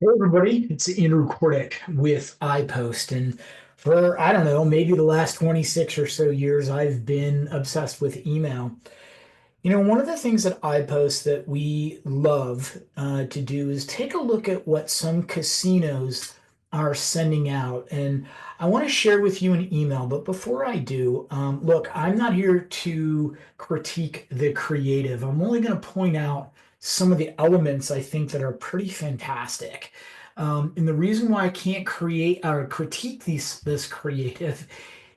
Hey everybody, it's Andrew Kordick with iPost, and for I don't know, maybe the last 26 or so years, I've been obsessed with email. One of the things that iPost that we love to do is take a look at what some casinos are sending out, and I want to share with you an email. But before I do, look, I'm not here to critique the creative. I'm only going to point out some of the elements I think that are pretty fantastic. And the reason why I can't create or critique this creative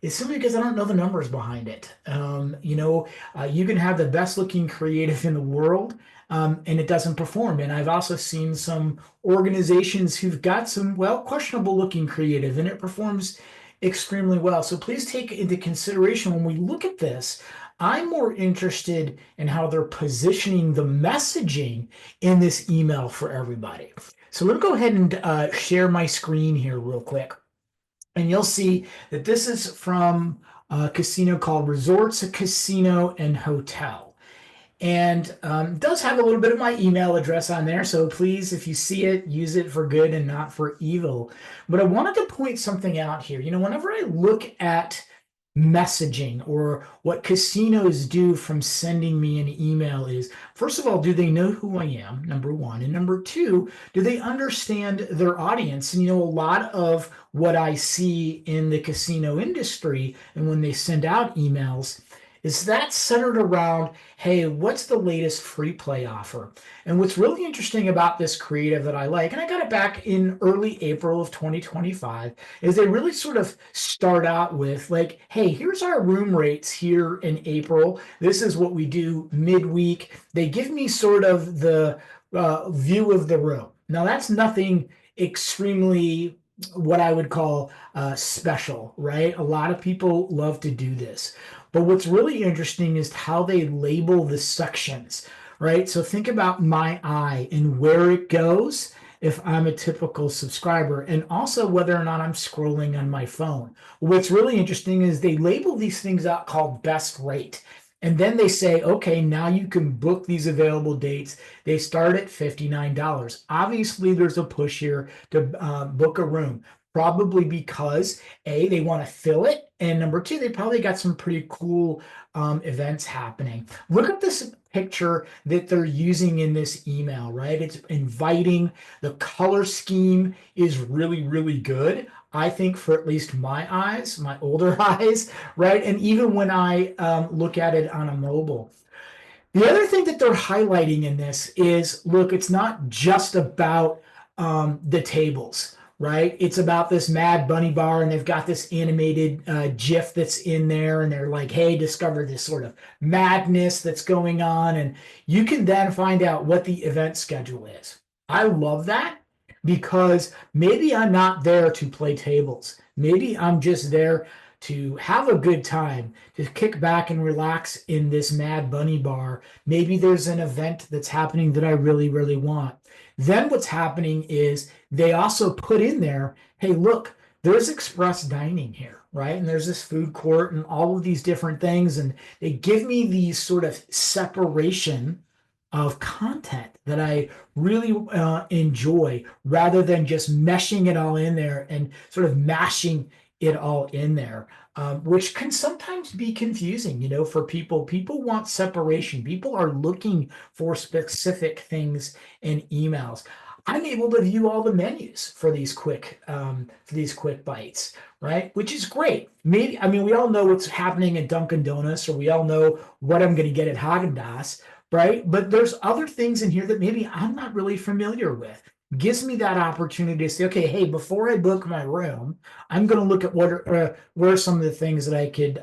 is simply because I don't know the numbers behind it. You can have the best looking creative in the world, and it doesn't perform. And I've also seen some organizations who've got some, well, questionable looking creative, and it performs extremely well. So please take into consideration when we look at this. I'm more interested in how they're positioning the messaging in this email for everybody. So let me go ahead and share my screen here real quick. And you'll see that this is from a casino called Resorts, a Casino and Hotel. And does have a little bit of my email address on there. So please, if you see it, use it for good and not for evil. But I wanted to point something out here. Whenever I look at messaging or what casinos do from sending me an email is, first of all, do they know who I am? Number one. And number two, do they understand their audience? And a lot of what I see in the casino industry and when they send out emails is that centered around, hey, what's the latest free play offer? And what's really interesting about this creative that I like, and I got it back in early April of 2025, is they really sort of start out with like, hey, here's our room rates here in April. This is what we do midweek. They give me sort of the view of the room. Now, that's nothing extremely what I would call special, right? A lot of people love to do this. But what's really interesting is how they label the sections, right? So think about my eye and where it goes if I'm a typical subscriber, and also whether or not I'm scrolling on my phone. What's really interesting is they label these things out called best rate. And then they say, okay, now you can book these available dates. They start at $59. Obviously, there's a push here to book a room, probably because A, they want to fill it. And number two, they probably got some pretty cool events happening. Look at this picture that they're using in this email, right? It's inviting. The color scheme is really, really good. I think for at least my eyes, my older eyes, right? And even when I look at it on a mobile. The other thing that they're highlighting in this is, look, it's not just about the tables, right? It's about this Mad Bunny bar, and they've got this animated GIF that's in there, and they're like, hey, discover this sort of madness that's going on. And you can then find out what the event schedule is. I love that because maybe I'm not there to play tables. Maybe I'm just there to have a good time, to kick back and relax in this Mad Bunny bar. Maybe there's an event that's happening that I really, really want. Then what's happening is they also put in there, hey, look, there's express dining here, right? And there's this food court and all of these different things. And they give me these sort of separation of content that I really enjoy rather than just meshing it all in there and sort of mashing it all in there, which can sometimes be confusing, for people. People want separation. People are looking for specific things in emails. I'm able to view all the menus for these quick bites, right? Which is great. Maybe I mean we all know what's happening at Dunkin' Donuts, or we all know what I'm going to get at Haagen-Dazs, right? But there's other things in here that maybe I'm not really familiar with. Gives me that opportunity to say, okay, hey, before I book my room, I'm going to look at what are some of the things that I could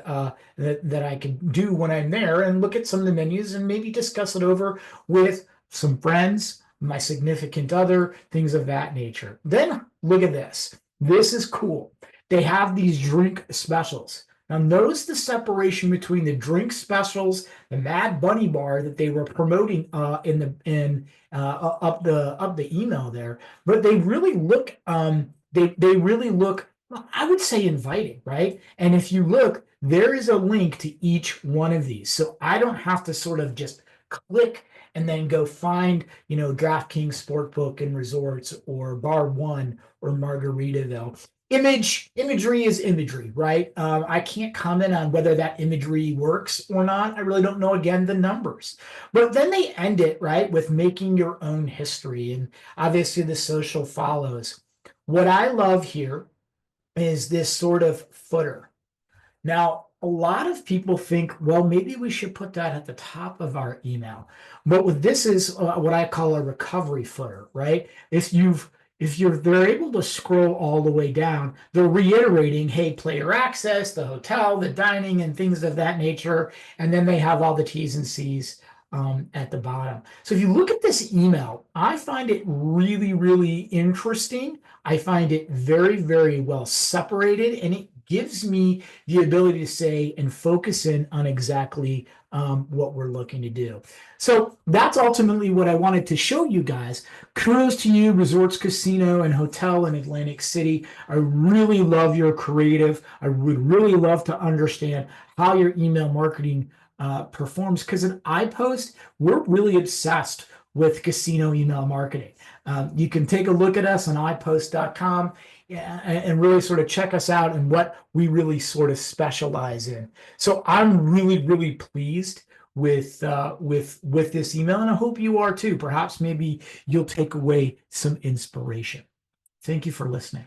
that I could do when I'm there, and look at some of the menus and maybe discuss it over with some friends, my significant other, things of that nature. Then look at this. This is cool. They have these drink specials. Now notice the separation between the drink specials, the Mad Bunny bar that they were promoting in up the email there, but they really look they really look, I would say, inviting, right? And if you look, there is a link to each one of these, so I don't have to sort of just click and then go find, DraftKings Sportbook and Resorts or Bar One or Margaritaville. Imagery is imagery, right? I can't comment on whether that imagery works or not. I really don't know, again, the numbers. But then they end it, right, with making your own history. And obviously the social follows. What I love here is this sort of footer. Now, a lot of people think, well, maybe we should put that at the top of our email. But what this is what I call a recovery footer, right? If they're able to scroll all the way down, they're reiterating, hey, player access, the hotel, the dining, and things of that nature. And then they have all the T's and C's at the bottom. So if you look at this email, I find it really, really interesting. I find it very, very well separated, and it gives me the ability to say and focus in on exactly what we're looking to do. So that's ultimately what I wanted to show you guys. Kudos to you, Resorts Casino and Hotel in Atlantic City. I really love your creative. I would really love to understand how your email marketing performs, because in iPost, we're really obsessed with casino email marketing. You can take a look at us on iPost.com and really sort of check us out and what we really sort of specialize in. So I'm really, really pleased with this email, and I hope you are too. Perhaps maybe you'll take away some inspiration. Thank you for listening.